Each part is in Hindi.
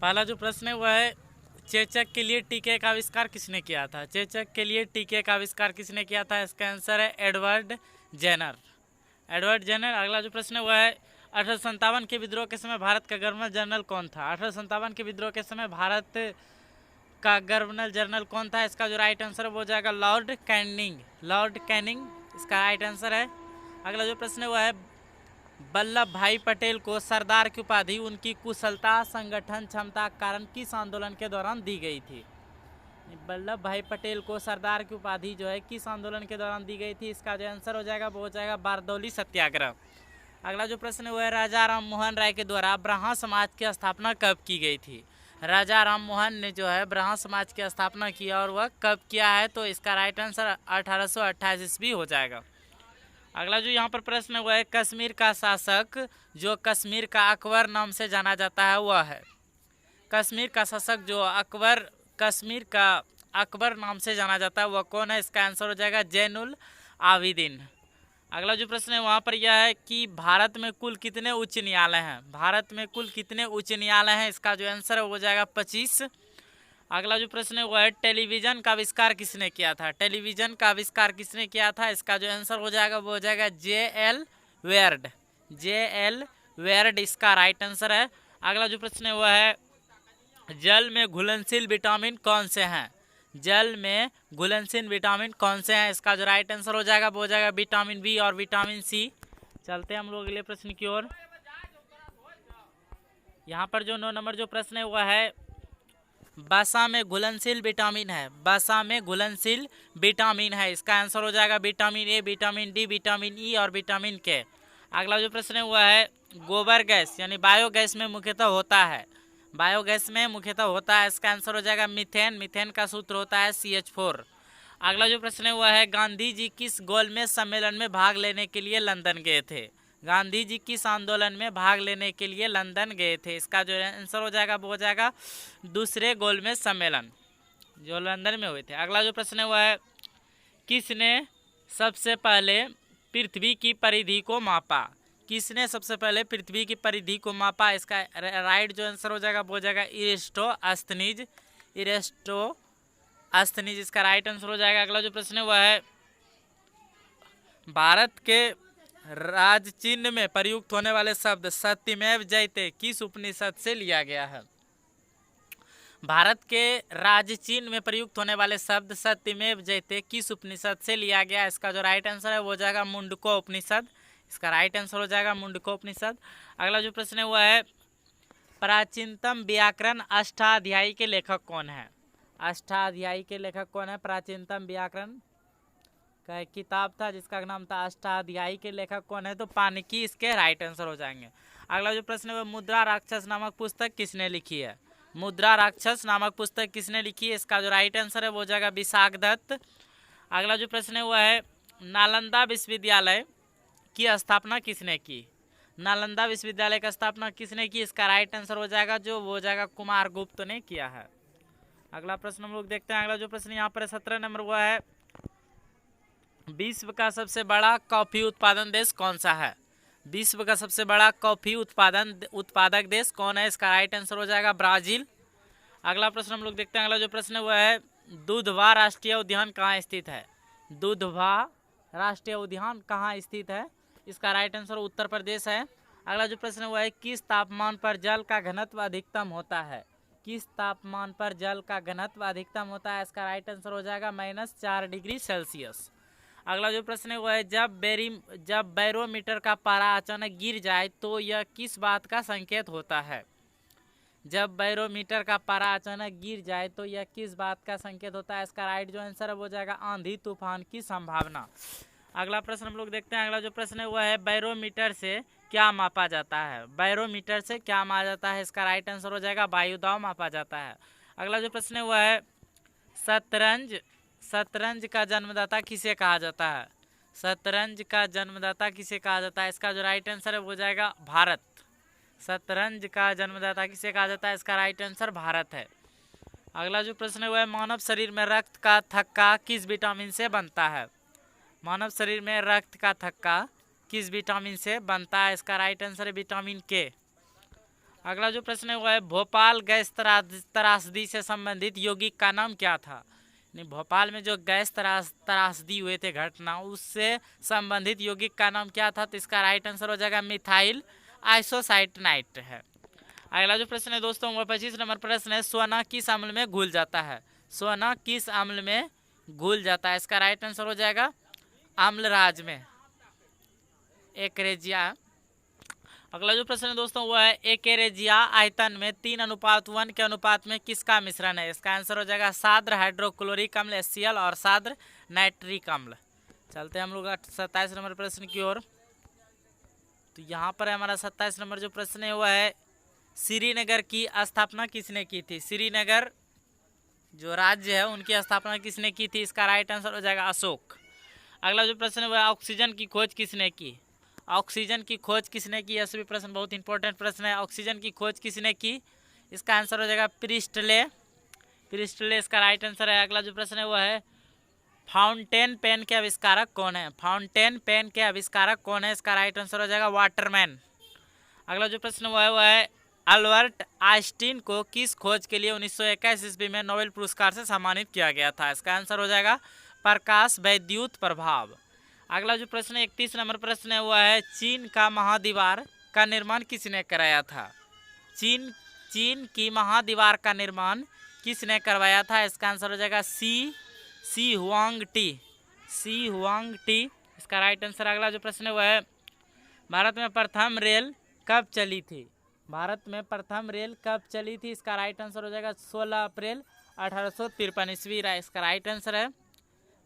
पहला जो प्रश्न है वह है चेचक के लिए टीके का आविष्कार किसने किया था। चेचक के लिए टीके का आविष्कार किसने किया था, इसका आंसर है एडवर्ड जेनर। Edward Jenner. अगला जो प्रश्न है वह है 1857 के विद्रोह के समय भारत का गवर्नर जनरल कौन था। 1857 के विद्रोह के समय भारत का गवर्नर जनरल कौन था, इसका जो राइट आंसर है वो हो जाएगा लॉर्ड कैनिंग। लॉर्ड कैनिंग इसका राइट आंसर है। अगला जो प्रश्न है वह है वल्लभ भाई पटेल को सरदार की उपाधि उनकी कुशलता, संगठन क्षमता के कारण किस आंदोलन के दौरान दी गई थी। वल्लभ भाई पटेल को सरदार की उपाधि जो है किस आंदोलन के दौरान दी गई थी, इसका जो आंसर हो जाएगा वो हो जाएगा बारदौली सत्याग्रह। अगला जो प्रश्न है वह है राजा राम मोहन राय के द्वारा ब्राह्मण समाज की स्थापना कब की गई थी। राजा राम मोहन ने जो है ब्राह्मण समाज की स्थापना की और वह कब किया है, तो इसका राइट आंसर 1828 ईस्वी हो जाएगा। अगला जो यहाँ पर प्रश्न है वह है कश्मीर का शासक जो कश्मीर का अकबर नाम से जाना जाता है वह है। कश्मीर का शासक जो अकबर कश्मीर का अकबर नाम से जाना जाता है वह कौन है, इसका आंसर हो जाएगा जैनुल आबिदीन। अगला जो प्रश्न है वहाँ पर यह है कि भारत में कुल कितने उच्च न्यायालय हैं। भारत में कुल कितने उच्च न्यायालय हैं, इसका जो आंसर है वो हो जाएगा 25। अगला जो प्रश्न है वह है टेलीविजन का आविष्कार किसने किया था। टेलीविजन का आविष्कार किसने किया था, इसका जो आंसर हो जाएगा वो हो जाएगा जे.एल. वेयर्ड। जे.एल. वेयर्ड इसका राइट आंसर है। अगला जो प्रश्न है वह है जल में घुलनशील विटामिन कौन से हैं। जल में घुलनशील विटामिन कौन से हैं, इसका जो राइट आंसर हो जाएगा वो हो जाएगा विटामिन बी और विटामिन सी। चलते हैं हम लोग अगले प्रश्न की ओर। यहाँ पर जो 9 नंबर जो प्रश्न है वह है वसा में घुलनशील विटामिन है। वसा में घुलनशील विटामिन है, इसका आंसर हो जाएगा vitamin A, vitamin D, vitamin E और विटामिन के। अगला जो प्रश्न है वह है गोबर गैस यानी बायोगैस में मुख्यतः होता है। बायोगैस में मुख्यतः होता है, इसका आंसर हो जाएगा मीथेन। मीथेन का सूत्र होता है CH4। अगला जो प्रश्न है वह है गांधी जी किस गोलमेज सम्मेलन में भाग लेने के लिए लंदन गए थे। गांधी जी किस आंदोलन में भाग लेने के लिए लंदन गए थे, इसका जो आंसर हो जाएगा वो हो जाएगा दूसरे गोलमेज सम्मेलन जो लंदन में हुए थे। अगला जो प्रश्न है वह है किसने सबसे पहले पृथ्वी की परिधि को मापा। किसने सबसे पहले पृथ्वी की परिधि को मापा, इसका राइट जो आंसर हो जाएगा वो हो जाएगा इरेस्टोस्थनीज। इरेस्टोस्थनीज इसका राइट आंसर हो जाएगा। अगला जो प्रश्न है वह है भारत के राज चिन्ह में प्रयुक्त होने वाले शब्द सत्यमेव जयते किस उपनिषद से लिया गया है। भारत के राज चिन्ह में प्रयुक्त होने वाले शब्द सत्यमेव जयते किस उपनिषद से लिया गया है, इसका जो राइट आंसर है वो हो जाएगा मुंडको उपनिषद। इसका राइट आंसर हो जाएगा मुंडको उपनिषद। अगला जो प्रश्न है वह है प्राचीनतम व्याकरण अष्टाध्यायी के लेखक कौन है। अष्टाध्यायी के लेखक कौन है, प्राचीनतम व्याकरण का एक किताब था जिसका नाम था अष्टाध्यायी के लेखक कौन है, तो पाणिनि इसके राइट आंसर हो जाएंगे। अगला जो प्रश्न है वह मुद्रा राक्षस नामक पुस्तक किसने लिखी है। मुद्रा राक्षस नामक पुस्तक किसने लिखी है, इसका जो राइट आंसर है वो हो जाएगा विशाख दत्त। अगला जो प्रश्न है वह है नालंदा विश्वविद्यालय की स्थापना किसने की। नालंदा विश्वविद्यालय की स्थापना किसने की, इसका राइट आंसर हो जाएगा जो वो हो जाएगा कुमारगुप्त ने किया है। अगला प्रश्न हम लोग देखते हैं। अगला जो प्रश्न यहाँ पर 17 नंबर हुआ है विश्व का सबसे बड़ा कॉफी उत्पादन देश कौन सा है। विश्व का सबसे बड़ा कॉफी उत्पादक देश कौन है, इसका राइट आंसर हो जाएगा ब्राजील। अगला प्रश्न हम लोग देखते हैं। अगला जो प्रश्न हुआ है दुधवा राष्ट्रीय उद्यान कहाँ स्थित है। दुधवा राष्ट्रीय उद्यान कहाँ स्थित है, इसका राइट आंसर उत्तर प्रदेश है। अगला जो प्रश्न हुआ है किस तापमान पर जल का घनत्व अधिकतम होता है। किस तापमान पर जल का घनत्व अधिकतम होता है, इसका राइट आंसर हो जाएगा -4 डिग्री सेल्सियस। अगला जो प्रश्न है वह है जब बैरोमीटर का पारा अचानक गिर जाए तो यह किस बात का संकेत होता है। जब बैरोमीटर का पारा अचानक गिर जाए तो यह किस बात का संकेत होता है, इसका राइट जो आंसर है वो हो जाएगा आंधी तूफान की संभावना। अगला प्रश्न हम लोग देखते हैं। अगला जो प्रश्न है वह है बैरोमीटर से क्या मापा जाता है। बैरोमीटर से क्या मापा जाता है, इसका राइट आंसर हो जाएगा वायु दाब मापा जाता है। अगला जो प्रश्न है वह है शतरंज का जन्मदाता किसे कहा जाता है। शतरंज का जन्मदाता किसे कहा जाता है, इसका जो राइट आंसर है वो हो जाएगा भारत। शतरंज का जन्मदाता किसे कहा जाता है, इसका राइट आंसर भारत है। अगला जो प्रश्न है वह है मानव शरीर में रक्त का थक्का किस विटामिन से बनता है। मानव शरीर में रक्त का थक्का किस विटामिन से बनता है, इसका राइट आंसर है विटामिन के। अगला जो प्रश्न है वो है भोपाल गैस त्रासदी से संबंधित यौगिक का नाम क्या था। नहीं, भोपाल में जो गैस त्रासदी हुए थे घटना, उससे संबंधित यौगिक का नाम क्या था। तो इसका राइट आंसर हो जाएगा मिथाइल आइसोसाइनाइड है। अगला जो प्रश्न है दोस्तों वो 25 नंबर प्रश्न है सोना किस अम्ल में घुल जाता है। सोना किस अम्ल में घुल जाता है। इसका राइट आंसर हो जाएगा अम्लराज में, एक्रेजिया। अगला जो प्रश्न है दोस्तों वो है एक्रेजिया आयतन में 3:1 के अनुपात में किसका मिश्रण है। इसका आंसर हो जाएगा साद्र हाइड्रोक्लोरिक अम्ल HCl और साद्र नाइट्रिक अम्ल। चलते हैं हम लोग 27 नंबर प्रश्न की ओर। तो यहाँ पर हमारा 27 नंबर जो प्रश्न है वो है श्रीनगर की स्थापना किसने की थी। श्रीनगर जो राज्य है उनकी स्थापना किसने की थी। इसका राइट आंसर हो जाएगा अशोक। अगला जो प्रश्न है वह ऑक्सीजन की खोज किसने की। ऑक्सीजन की खोज किसने की। यह सभी प्रश्न बहुत इंपॉर्टेंट प्रश्न है। ऑक्सीजन की खोज किसने की। इसका आंसर हो जाएगा प्रिस्टले इसका राइट आंसर है। अगला जो प्रश्न है वह है फाउंटेन पेन के आविष्कारक कौन है। फाउंटेन पेन के आविष्कारक कौन है। इसका राइट आंसर हो जाएगा वाटरमैन। अगला जो प्रश्न वह है अल्बर्ट आइंस्टीन को किस खोज के लिए 1921 ईस्वी में नोबेल पुरस्कार से सम्मानित किया गया था। इसका आंसर हो जाएगा प्रकाश वैद्युत प्रभाव। अगला जो प्रश्न 31 नंबर प्रश्न है वह है चीन का महादीवार का निर्माण किसने कराया था। चीन की महादीवार का निर्माण किसने करवाया था। इसका आंसर हो जाएगा सी हुआंग टी। इसका राइट आंसर। अगला जो प्रश्न है वह है भारत में प्रथम रेल कब चली थी। भारत में प्रथम रेल कब चली थी। इसका राइट आंसर हो जाएगा 16 अप्रैल 1853 ईस्वी। इसका राइट आंसर है।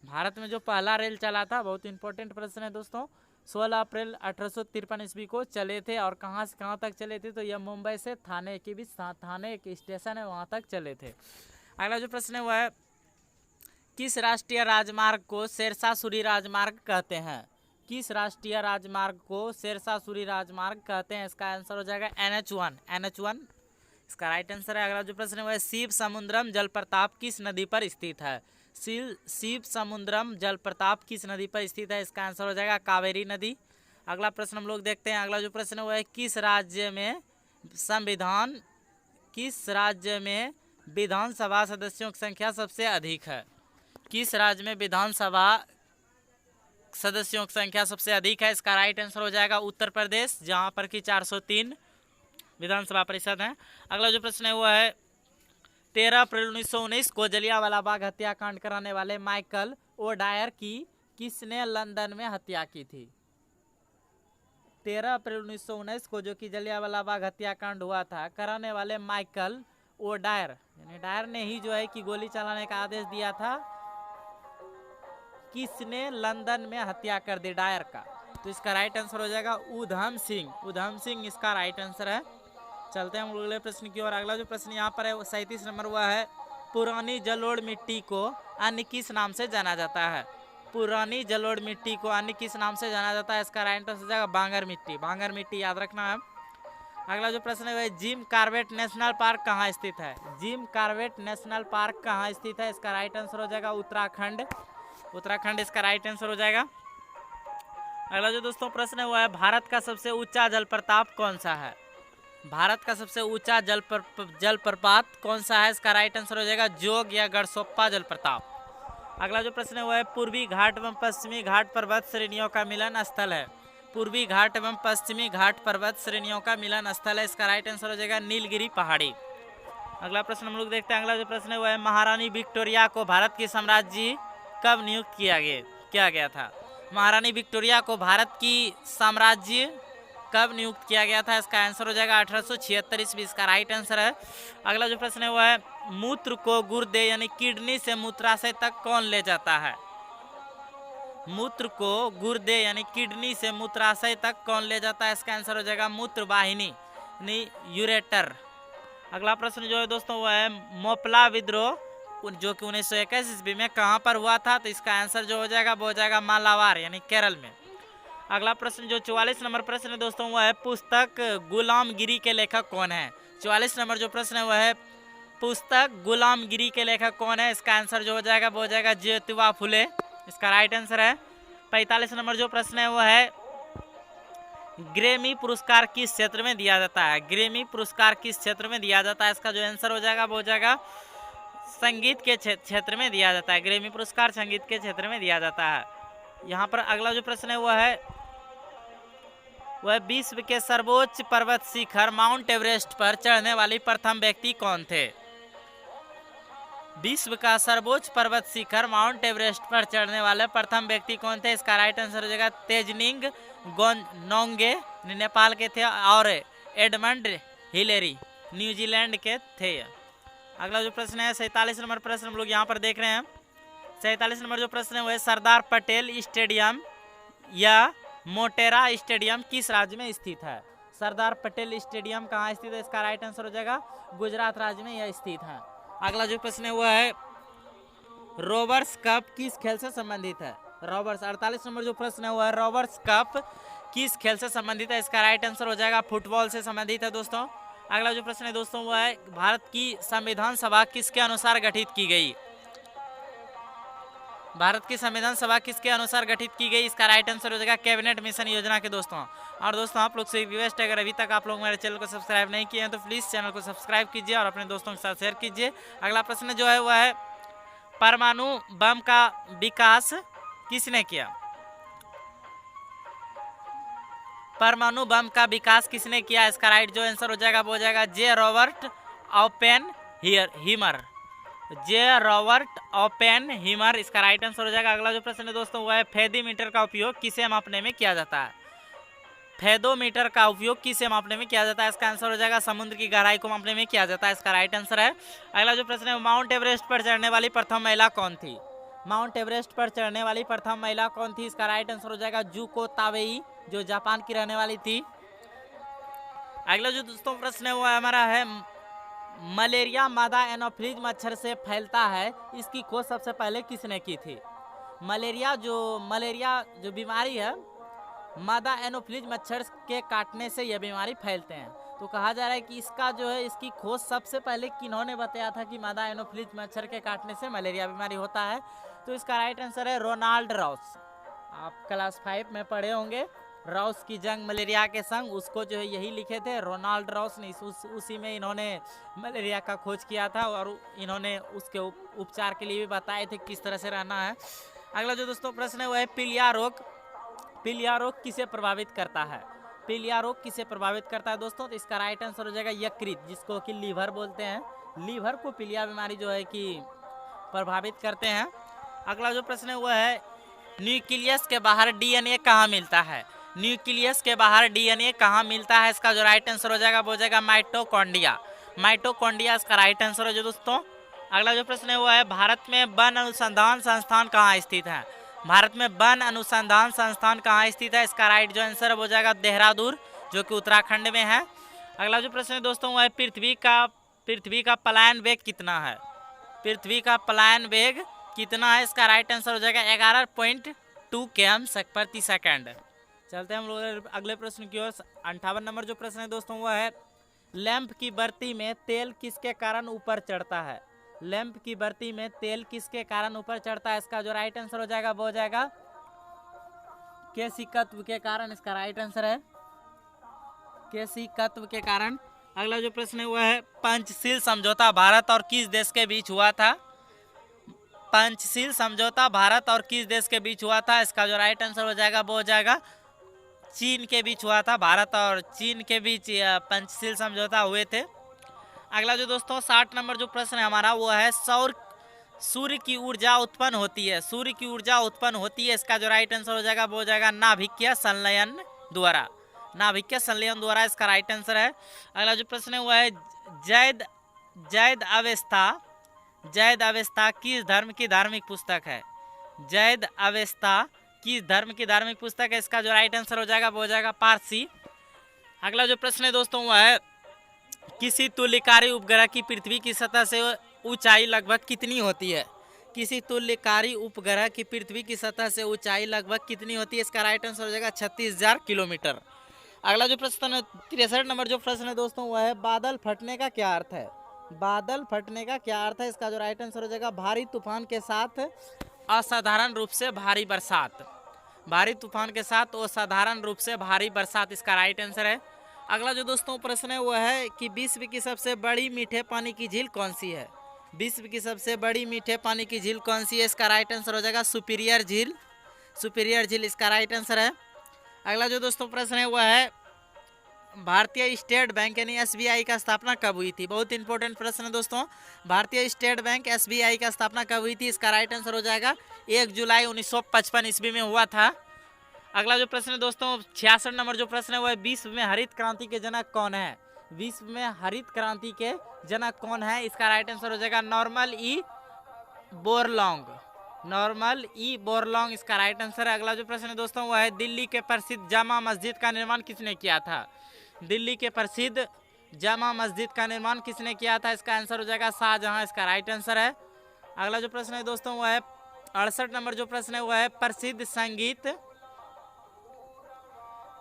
भारत में जो पहला रेल चला था, बहुत इंपॉर्टेंट प्रश्न है दोस्तों, 16 अप्रैल 1853 ईस्वी को चले थे। और कहाँ से कहाँ तक चले थे। तो यह मुंबई से थाने के बीच, थाने एक स्टेशन है वहाँ तक चले थे। अगला जो प्रश्न है वह है किस राष्ट्रीय राजमार्ग को शेरशाह सूरी राजमार्ग कहते हैं। किस राष्ट्रीय राजमार्ग को शेरशाह सूरी राजमार्ग कहते हैं। इसका आंसर हो जाएगा NH1। इसका राइट आंसर है। अगला जो प्रश्न है वह शिव समुद्रम जलप्रपात किस नदी पर स्थित है। शिव समुद्रम जलप्रपात किस नदी पर स्थित है। इसका आंसर हो जाएगा कावेरी नदी। अगला प्रश्न हम लोग देखते हैं। अगला जो प्रश्न है वह है किस राज्य में विधानसभा सदस्यों की संख्या सबसे अधिक है। किस राज्य में विधानसभा सदस्यों की संख्या सबसे अधिक है। इसका राइट आंसर हो जाएगा उत्तर प्रदेश, जहां पर कि 403 विधानसभा परिषद है। अगला जो प्रश्न है वो है 13 अप्रैल 1919 को जलियांवाला बाग हत्याकांड कराने वाले माइकल ओ डायर की किसने लंदन में हत्या की थी। 13 अप्रैल 1919 को जो कि जलियांवाला बाग हत्याकांड हुआ था, कराने वाले माइकल ओ डायर, यानी डायर ने ही जो है कि गोली चलाने का आदेश दिया था। किसने लंदन में हत्या कर दी डायर का। तो इसका राइट आंसर हो जाएगा उधम सिंह इसका राइट आंसर है। चलते हैं हम अगले प्रश्न की ओर। अगला जो प्रश्न यहाँ पर है 37 नंबर हुआ है पुरानी जलोढ़ मिट्टी को अन्य किस नाम से जाना जाता है। पुरानी जलोढ़ मिट्टी को अन्य किस नाम से जाना जाता है। इसका राइट आंसर हो जाएगा बांगर मिट्टी याद रखना है। अगला जो प्रश्न है जिम कॉर्बेट नेशनल पार्क कहाँ स्थित है। जिम कॉर्बेट नेशनल पार्क कहाँ स्थित है। इसका राइट आंसर हो जाएगा उत्तराखंड इसका राइट आंसर हो जाएगा। अगला जो दोस्तों प्रश्न है वो है भारत का सबसे ऊंचा जलप्रपात कौन सा है। भारत का सबसे ऊंचा जलप्रपात कौन सा है। इसका राइट आंसर हो जाएगा जोग या गढ़सोप्पा जलप्रपात। अगला जो प्रश्न है वो है पूर्वी घाट एवं पश्चिमी घाट पर्वत श्रेणियों का मिलन स्थल है। पूर्वी घाट एवं पश्चिमी घाट पर्वत श्रेणियों का मिलन स्थल है। इसका राइट आंसर हो जाएगा नीलगिरी पहाड़ी। अगला प्रश्न हम लोग देखते हैं। अगला जो प्रश्न है वो है महारानी विक्टोरिया को भारत की साम्राज्य कब नियुक्त किया गया था। महारानी विक्टोरिया को भारत की साम्राज्य कब नियुक्त किया गया था। इसका आंसर हो जाएगा 1876 ईस्वी। इसका राइट आंसर है। अगला जो प्रश्न है वो है मूत्र को गुर्दे यानी किडनी से मूत्राशय तक कौन ले जाता है। मूत्र को गुर्दे यानी किडनी से मूत्राशय तक कौन ले जाता है। इसका आंसर हो जाएगा मूत्र वाहिनी यानी यूरेटर। अगला प्रश्न जो है दोस्तों वो है मोपला विद्रोह जो कि 1921 ईस्वी में कहाँ पर हुआ था। तो इसका आंसर जो हो जाएगा वो हो जाएगा मालाबार यानी केरल में। अगला प्रश्न जो 44 नंबर प्रश्न है दोस्तों वो है पुस्तक गुलामगिरी के लेखक कौन है। 44 नंबर जो प्रश्न है वो है पुस्तक गुलामगिरी के लेखक कौन है। इसका आंसर जो हो जाएगा वो हो जाएगा ज्योतिबा फुले। इसका राइट आंसर है। 45 नंबर जो प्रश्न है वो है ग्रेमी पुरस्कार किस क्षेत्र में दिया जाता है? ग्रेमी पुरस्कार किस क्षेत्र में दिया जाता है? इसका जो आंसर हो जाएगा वो हो जाएगा संगीत के क्षेत्र में दिया जाता है। ग्रेमी पुरस्कार संगीत के क्षेत्र में दिया जाता है। यहाँ पर अगला जो प्रश्न है वह विश्व के सर्वोच्च पर्वत शिखर माउंट एवरेस्ट पर चढ़ने वाली प्रथम व्यक्ति कौन थे? विश्व का सर्वोच्च पर्वत शिखर माउंट एवरेस्ट पर चढ़ने वाले प्रथम व्यक्ति कौन थे? इसका राइट आंसर हो जाएगा तेजनिंग नोंगे, नेपाल के थे, और एडमंड हिलेरी न्यूजीलैंड के थे। अगला जो प्रश्न है 47 नंबर प्रश्न हम लोग यहाँ पर देख रहे हैं। 47 नंबर जो प्रश्न है वह सरदार पटेल स्टेडियम या मोटेरा स्टेडियम किस राज्य में स्थित है? सरदार पटेल स्टेडियम कहाँ स्थित है? इसका राइट आंसर हो जाएगा गुजरात राज्य में यह स्थित है। अगला जो प्रश्न है वह है रोबर्स कप किस खेल से संबंधित है? रॉबर्ट्स 48 नंबर जो प्रश्न है वह है रॉबर्ट्स कप किस खेल से संबंधित है? इसका राइट आंसर हो जाएगा फुटबॉल से संबंधित है दोस्तों। अगला जो प्रश्न है दोस्तों वह है भारत की संविधान सभा किसके अनुसार गठित की गई? भारत की संविधान सभा किसके अनुसार गठित की गई? इसका राइट आंसर हो जाएगा कैबिनेट मिशन योजना के दोस्तों। और दोस्तों आप लोग से रिक्वेस्ट है, अगर अभी तक आप लोग मेरे चैनल को सब्सक्राइब नहीं किए हैं तो प्लीज़ चैनल को सब्सक्राइब कीजिए और अपने दोस्तों के साथ शेयर कीजिए। अगला प्रश्न जो है वह है परमाणु बम का विकास किसने किया? परमाणु बम का विकास किसने किया? इसका राइट जो आंसर हो जाएगा वो हो जाएगा जे रॉबर्ट ओपेनहीमर। जे रॉबर्ट ओपेनहीमर इसका राइट आंसर हो जाएगा। अगला जो प्रश्न है दोस्तों वह है फेदोमीटर का उपयोग किसे मापने में किया जाता है? फेदोमीटर का उपयोग किसे मापने में किया जाता है? इसका आंसर हो जाएगा समुद्र की गहराई को मापने में किया जाता है। इसका राइट आंसर है। अगला जो प्रश्न है माउंट एवरेस्ट पर चढ़ने वाली प्रथम महिला कौन थी? माउंट एवरेस्ट पर चढ़ने वाली प्रथम महिला कौन थी? इसका राइट आंसर हो जाएगा जुको ताबेई, जो जापान की रहने वाली थी। अगला जो दोस्तों प्रश्न है वो हमारा है मलेरिया मादा एनोफ्लिज मच्छर से फैलता है, इसकी खोज सबसे पहले किसने की थी? मलेरिया जो बीमारी है मादा एनोफ्लिज मच्छर के काटने से यह बीमारी फैलते हैं। तो कहा जा रहा है कि इसकी खोज सबसे पहले किन्होंने बताया था कि मादा एनोफ्लिज मच्छर के काटने से मलेरिया बीमारी होता है? तो इसका राइट आंसर है रोनाल्ड रॉस। आप क्लास 5 में पढ़े होंगे रॉस की जंग मलेरिया के संग, उसको जो है यही लिखे थे रोनाल्ड रॉस ने। उसी में इन्होंने मलेरिया का खोज किया था और इन्होंने उसके उपचार के लिए भी बताए थे किस तरह से रहना है। अगला जो दोस्तों प्रश्न है वह है पीलिया रोग किसे प्रभावित करता है? पीलिया रोग किसे प्रभावित करता है दोस्तों? तो इसका राइट आंसर हो जाएगा यकृत, जिसको कि लीवर बोलते हैं। लीवर को पीलिया बीमारी जो है कि प्रभावित करते हैं। अगला जो प्रश्न है वह है न्यूक्लियस के बाहर डीएनए कहाँ मिलता है? न्यूक्लियस के बाहर डीएनए कहाँ मिलता है? इसका जो राइट आंसर हो जाएगा वो हो जाएगा माइटोकॉन्ड्रिया इसका राइट आंसर हो जाए दोस्तों। अगला जो प्रश्न है वो है भारत में वन अनुसंधान संस्थान कहाँ स्थित है? भारत में वन अनुसंधान संस्थान कहाँ स्थित है? इसका राइट जो आंसर है वो हो जाएगा देहरादून, जो कि उत्तराखंड में है। अगला जो प्रश्न है दोस्तों वो है पृथ्वी का पलायन वेग कितना है? पृथ्वी का पलायन वेग कितना है? इसका राइट आंसर हो जाएगा 11.2 km प्रति सेकंड। चलते हैं हम लोग अगले प्रश्न की ओर। 58 नंबर जो प्रश्न है दोस्तों वह है लैंप की बत्ती में तेल किसके कारण ऊपर चढ़ता है? लैंप की बत्ती में तेल किसके कारण ऊपर चढ़ता है? इसका जो राइट आंसर हो जाएगा वो हो जाएगा केशिकत्व के कारण। इसका राइट आंसर है केशिकत्व के कारण। अगला जो प्रश्न है वह है पंचशील समझौता भारत और किस देश के बीच हुआ था? पंचशील समझौता भारत और किस देश के बीच हुआ था? इसका जो राइट आंसर हो जाएगा वो हो जाएगा चीन के बीच हुआ था। भारत और चीन के बीच पंचशील समझौता हुए थे। अगला जो दोस्तों 60 नंबर जो प्रश्न है हमारा वो है सूर्य की ऊर्जा उत्पन्न होती है। सूर्य की ऊर्जा उत्पन्न होती है, इसका जो राइट आंसर हो जाएगा वो हो जाएगा नाभिकीय संलयन द्वारा। नाभिकीय संलयन द्वारा इसका राइट आंसर है। अगला जो प्रश्न है वो है जैद अवस्था किस धर्म की धार्मिक पुस्तक है? जैद अवस्था किस धर्म की धार्मिक पुस्तक है? इसका जो राइट आंसर हो जाएगा वो हो जाएगा पारसी। अगला जो प्रश्न है दोस्तों वह है किसी तुल्यकारी उपग्रह की पृथ्वी की सतह से ऊंचाई लगभग कितनी होती है? किसी तुल्यकारी उपग्रह की पृथ्वी की सतह से ऊंचाई लगभग कितनी होती है? इसका राइट आंसर हो जाएगा 36,000 किलोमीटर। अगला जो प्रश्न है 63 नंबर जो प्रश्न है दोस्तों वह है बादल फटने का क्या अर्थ है? बादल फटने का क्या अर्थ है? इसका जो राइट आंसर हो जाएगा भारी तूफान के साथ असाधारण रूप से भारी बरसात। भारी तूफान के साथ असाधारण रूप से भारी बरसात, इसका राइट आंसर है। अगला जो दोस्तों प्रश्न है वो है कि विश्व की सबसे बड़ी मीठे पानी की झील कौन सी है? विश्व की सबसे बड़ी मीठे पानी की झील कौन सी है? इसका राइट आंसर हो जाएगा सुपीरियर झील। सुपीरियर झील इसका राइट आंसर है। अगला जो दोस्तों प्रश्न है वह है भारतीय स्टेट बैंक यानी एसबीआई का स्थापना कब हुई थी? बहुत इंपॉर्टेंट प्रश्न है दोस्तों। भारतीय स्टेट बैंक एसबीआई का स्थापना कब हुई थी? इसका राइट आंसर हो जाएगा 1 जुलाई 1955 ईस्वी में हुआ था। अगला जो प्रश्न है दोस्तों 66 नंबर जो प्रश्न है वह विश्व में हरित क्रांति के जनक कौन है? विश्व में हरित क्रांति के जनक कौन है? इसका राइट आंसर हो जाएगा नॉर्मन ई बोरलॉन्ग। नॉर्मन ई बोरलॉन्ग इसका राइट आंसर है। अगला जो प्रश्न है दोस्तों वह है दिल्ली के प्रसिद्ध जामा मस्जिद का निर्माण किसने किया था? दिल्ली के प्रसिद्ध जामा मस्जिद का निर्माण किसने किया था? इसका आंसर हो जाएगा शाहजहां, इसका राइट आंसर है। अगला जो प्रश्न है दोस्तों वह है 68 नंबर जो प्रश्न है वह है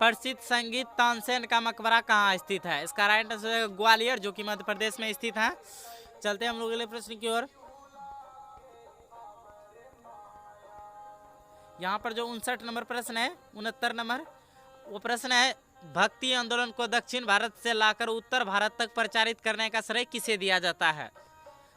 प्रसिद्ध संगीत तानसेन का मकबरा कहाँ स्थित है? इसका राइट आंसर है ग्वालियर, जो कि मध्य प्रदेश में स्थित है। चलते हैं हम लोग अगले प्रश्न की ओर। यहाँ पर जो 59 नंबर प्रश्न है 69 नंबर वो प्रश्न है भक्ति आंदोलन को दक्षिण भारत से लाकर उत्तर भारत तक प्रचारित करने का श्रेय किसे दिया जाता है?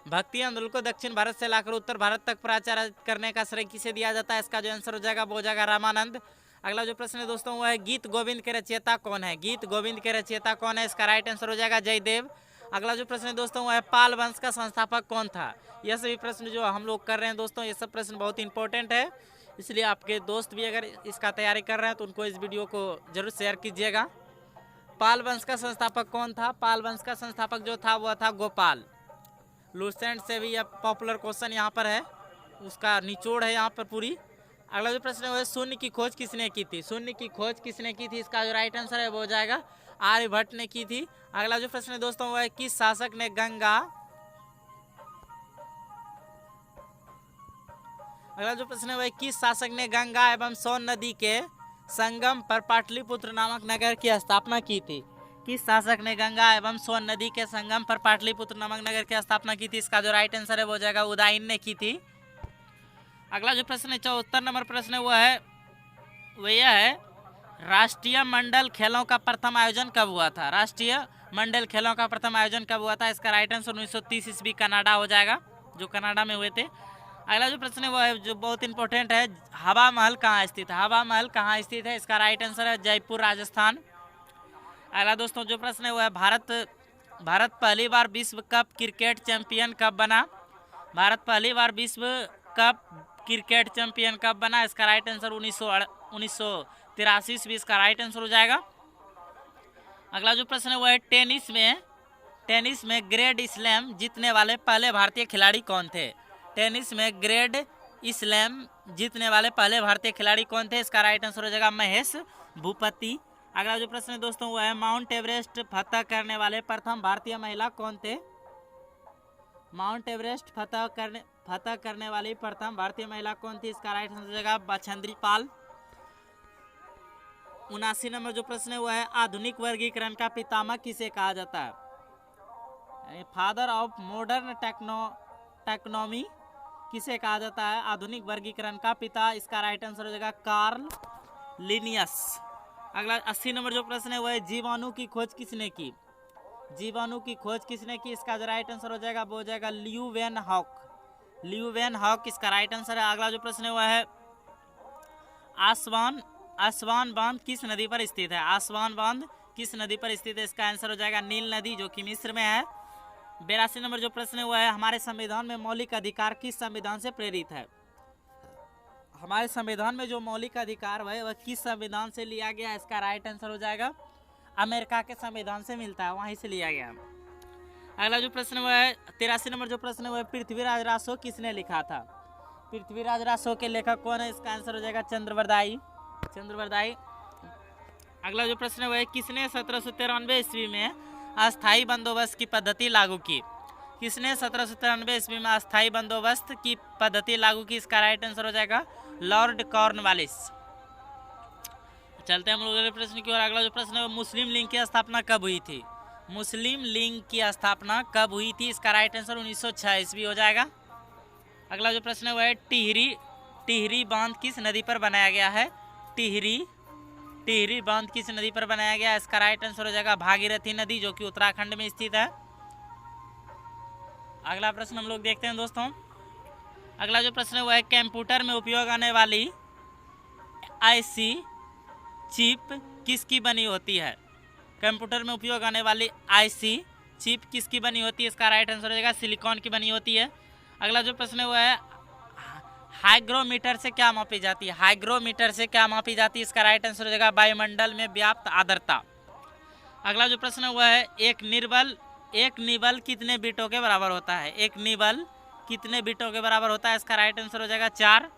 भक्ति आंदोलन को दक्षिण भारत से लाकर उत्तर भारत तक प्रचारित करने का श्रेय किसे दिया जाता है? इसका जो आंसर हो जाएगा वो हो जाएगा रामानंद। अगला जो प्रश्न है दोस्तों वो है गीत गोविंद के रचयिता कौन है? गीत गोविंद के रचयिता कौन है? इसका राइट आंसर हो जाएगा जयदेव। अगला जो प्रश्न है दोस्तों वो है पाल वंश का संस्थापक कौन था? यह सभी प्रश्न जो हम लोग कर रहे हैं दोस्तों ये सब प्रश्न बहुत इंपॉर्टेंट है, इसलिए आपके दोस्त भी अगर इसका तैयारी कर रहे हैं तो उनको इस वीडियो को जरूर शेयर कीजिएगा। पाल वंश का संस्थापक कौन था? पाल वंश का संस्थापक जो था वह था गोपाल। लूसेंट से भी यह पॉपुलर क्वेश्चन यहाँ पर है, उसका निचोड़ है यहाँ पर पूरी। अगला जो प्रश्न है शून्य की खोज किसने की थी? शून्य की खोज किसने की थी? इसका जो राइट आंसर है वो हो जाएगा आर्यभट्ट ने की थी। अगला जो प्रश्न है दोस्तों वो है किस शासक ने गंगा अगला जो प्रश्न है वह किस शासक ने गंगा एवं सोन नदी के संगम पर पाटलिपुत्र नामक नगर की स्थापना की थी? किस शासक ने गंगा एवं सोन नदी के संगम पर पाटलिपुत्र नामक नगर की स्थापना की थी? इसका जो राइट आंसर है वो हो जाएगा उदयन ने की थी। अगला जो प्रश्न है 74 नंबर प्रश्न है वह यह है राष्ट्रीय मंडल खेलों का प्रथम आयोजन कब हुआ था? राष्ट्रीय मंडल खेलों का प्रथम आयोजन कब हुआ था? इसका राइट आंसर 1930 ईस्वी कनाडा हो जाएगा, जो कनाडा में हुए थे। अगला जो प्रश्न है वो है जो बहुत इंपॉर्टेंट है हवा महल कहाँ स्थित है? हवा महल कहाँ स्थित है? इसका राइट आंसर है जयपुर राजस्थान। अगला दोस्तों जो प्रश्न है वो है भारत पहली बार विश्व कप क्रिकेट चैंपियन कब बना? भारत पहली बार विश्व कप क्रिकेट चैंपियन कब बना? इसका राइट आंसर 1983 ईस्वी इसका राइट आंसर हो जाएगा। अगला जो प्रश्न है वो है टेनिस में ग्रैंड स्लैम जीतने वाले पहले भारतीय खिलाड़ी कौन थे? टेनिस में ग्रैंड स्लैम जीतने वाले पहले भारतीय खिलाड़ी कौन थे? इसका राइट आंसर हो जाएगा महेश भूपति। अगला जो प्रश्न है दोस्तों वो है माउंट एवरेस्ट फतह करने वाले प्रथम भारतीय महिला कौन थे? माउंट एवरेस्ट फतह करने वाली प्रथम भारतीय महिला कौन थी? इसका राइट आंसर हो जाएगा बछेंद्री पाल। 79 नंबर जो प्रश्न है वो है आधुनिक वर्गीकरण का पितामह किसे कहा जाता है? फादर ऑफ मॉडर्न टेक्नोमी किसे कहा जाता है? आधुनिक वर्गीकरण का पिता। इसका राइट आंसर हो जाएगा कार्ल लिनियस। अगला 80 नंबर जो प्रश्न है वह है जीवाणु की खोज किसने की? जीवाणु की खोज किसने की? इसका जो राइट आंसर हो जाएगा वो हो जाएगा ल्यूवेनहॉक इसका राइट आंसर है। अगला जो प्रश्न है वह है आसवान बांध किस नदी पर स्थित है? आसवान बांध किस नदी पर स्थित है? इसका आंसर हो जाएगा नील नदी, जो कि मिस्र में है। 82 नंबर जो प्रश्न है वह है हमारे संविधान में मौलिक अधिकार किस संविधान से प्रेरित है? हमारे संविधान में जो मौलिक अधिकार है वह किस संविधान से लिया गया? इसका राइट आंसर हो जाएगा अमेरिका के संविधान से मिलता है, वहीं से लिया गया। अगला जो प्रश्न वह है 83 नंबर जो प्रश्न है वह पृथ्वीराज रासो किसने लिखा था? पृथ्वीराज रासो के लेखक कौन है? इसका आंसर हो जाएगा चंद्रवरदाई। अगला जो प्रश्न है वह किसने 1793 ईस्वी में अस्थायी बंदोबस्त की पद्धति लागू की? किसने 1793 ईस्वी में अस्थायी बंदोबस्त की पद्धति लागू की? इसका राइट आंसर हो जाएगा लॉर्ड कॉर्नवालिस। चलते हैं हम लोग अगले प्रश्न की ओर। अगला जो प्रश्न है मुस्लिम लीग की स्थापना कब हुई थी? मुस्लिम लीग की स्थापना कब हुई थी? इसका राइट आंसर 1906 ईस्वी हो जाएगा। अगला जो प्रश्न है वह है टिहरी बांध किस नदी पर बनाया गया है? टिहरी। टिहरी बांध किस नदी पर बनाया गया? इसका राइट आंसर हो जाएगा भागीरथी नदी, जो कि उत्तराखंड में स्थित है। अगला प्रश्न हम लोग देखते हैं दोस्तों। अगला जो प्रश्न है वो है कंप्यूटर में उपयोग आने वाली आईसी चिप किसकी बनी होती है? कंप्यूटर में उपयोग आने वाली आईसी चिप किसकी बनी होती है? इसका राइट आंसर हो जाएगा सिलिकॉन की बनी होती है। अगला जो प्रश्न है वो है हाइग्रोमीटर से क्या मापी जाती है? हाइग्रोमीटर से क्या मापी जाती है? इसका राइट आंसर हो जाएगा वायुमंडल में व्याप्त आर्द्रता। अगला जो प्रश्न है वो है एक निबल कितने बिटों के बराबर होता है? एक निबल कितने बिटों के बराबर होता है? इसका राइट आंसर हो जाएगा 4।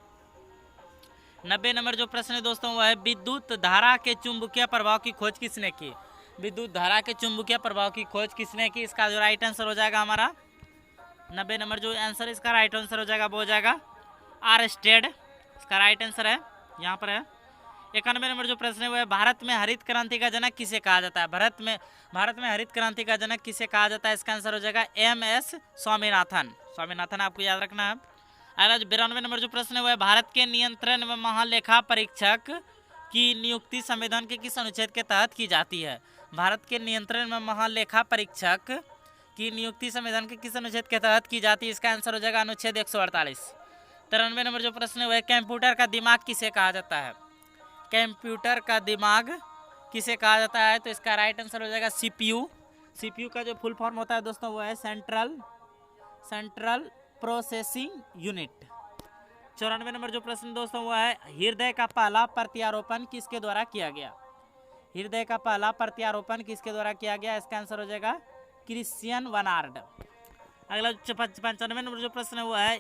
90 नंबर जो प्रश्न है दोस्तों वो है विद्युत धारा के चुंबकीय प्रभाव की खोज किसने की? विद्युत धारा के चुंबकीय प्रभाव की खोज किसने की? इसका जो राइट आंसर हो जाएगा हमारा 90 नंबर जो आंसर इसका राइट आंसर हो जाएगा वो हो जाएगा आर्स्टेड। इसका राइट आंसर है यहाँ पर है। 91 नंबर जो प्रश्न है वो है भारत में हरित क्रांति का जनक किसे कहा जाता है? भारत में हरित क्रांति का जनक किसे कहा जाता है? इसका आंसर हो जाएगा MS स्वामीनाथन आपको याद रखना है। अगला 92 नंबर जो प्रश्न है वो है भारत के नियंत्रण में महालेखा परीक्षक की नियुक्ति संविधान के किस अनुच्छेद के तहत की जाती है? भारत के नियंत्रण में महालेखा परीक्षक की नियुक्ति संविधान के किस अनुच्छेद के तहत की जाती है? इसका आंसर हो जाएगा अनुच्छेद 148। 93 नंबर जो प्रश्न है वह कंप्यूटर का दिमाग किसे कहा जाता है? कंप्यूटर का दिमाग किसे कहा जाता है? तो इसका राइट आंसर हो जाएगा CPU। CPU का जो फुल फॉर्म होता है दोस्तों वो है सेंट्रल प्रोसेसिंग यूनिट। 94 नंबर जो प्रश्न दोस्तों वो है हृदय का पहला प्रत्यारोपण किसके द्वारा किया गया? हृदय का पहला प्रत्यारोपण किसके द्वारा किया गया? इसका आंसर हो जाएगा क्रिश्चियन बर्नार्ड। अगला 95 नंबर जो प्रश्न है वो है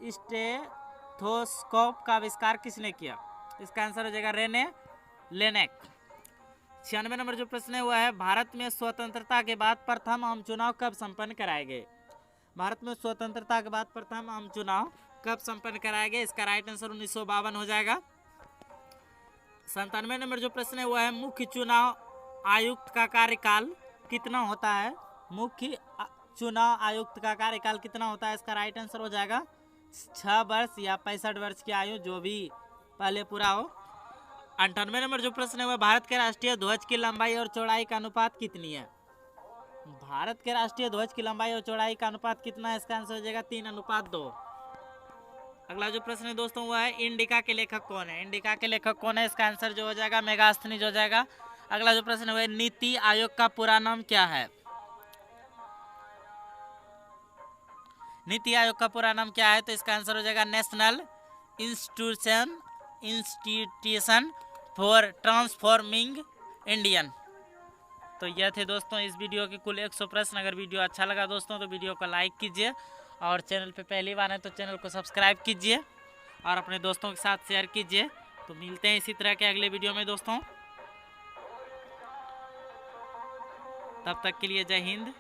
स्टेथोस्कोप का आविष्कार किसने किया? इसका आंसर हो जाएगा रेने लेनेक। 96 नंबर जो प्रश्न है वो है भारत में स्वतंत्रता के बाद प्रथम आम चुनाव कब संपन्न कराए गए? भारत में स्वतंत्रता के बाद प्रथम आम चुनाव कब संपन्न कराए गए? इसका राइट आंसर 1952 हो जाएगा। 97 नंबर जो प्रश्न है वो है मुख्य चुनाव आयुक्त का कार्यकाल कितना होता है? मुख्य चुनाव आयुक्त का कार्यकाल कितना होता है? इसका राइट आंसर हो जाएगा 6 वर्ष या 65 वर्ष की आयु, जो भी पहले पूरा हो। 98 नंबर जो प्रश्न है वह भारत के राष्ट्रीय ध्वज की लंबाई और चौड़ाई का अनुपात कितनी है? भारत के राष्ट्रीय ध्वज की लंबाई और चौड़ाई का अनुपात कितना है? इसका आंसर हो जाएगा 3:2। अगला जो प्रश्न है दोस्तों वो है इंडिका के लेखक कौन है? इंडिका के लेखक कौन है? इसका आंसर जो हो जाएगा मेगास्थनीज हो जाएगा। अगला जो प्रश्न है नीति आयोग का पूरा नाम क्या है? नीति आयोग का पूरा नाम क्या है? तो इसका आंसर हो जाएगा national institution for transforming Indian. तो यह थे दोस्तों इस वीडियो के कुल 100 प्रश्न। अगर वीडियो अच्छा लगा दोस्तों तो वीडियो को लाइक कीजिए और चैनल पे पहली बार है तो चैनल को सब्सक्राइब कीजिए और अपने दोस्तों के साथ शेयर कीजिए। तो मिलते हैं इसी तरह के अगले वीडियो में दोस्तों। तब तक के लिए जय हिंद,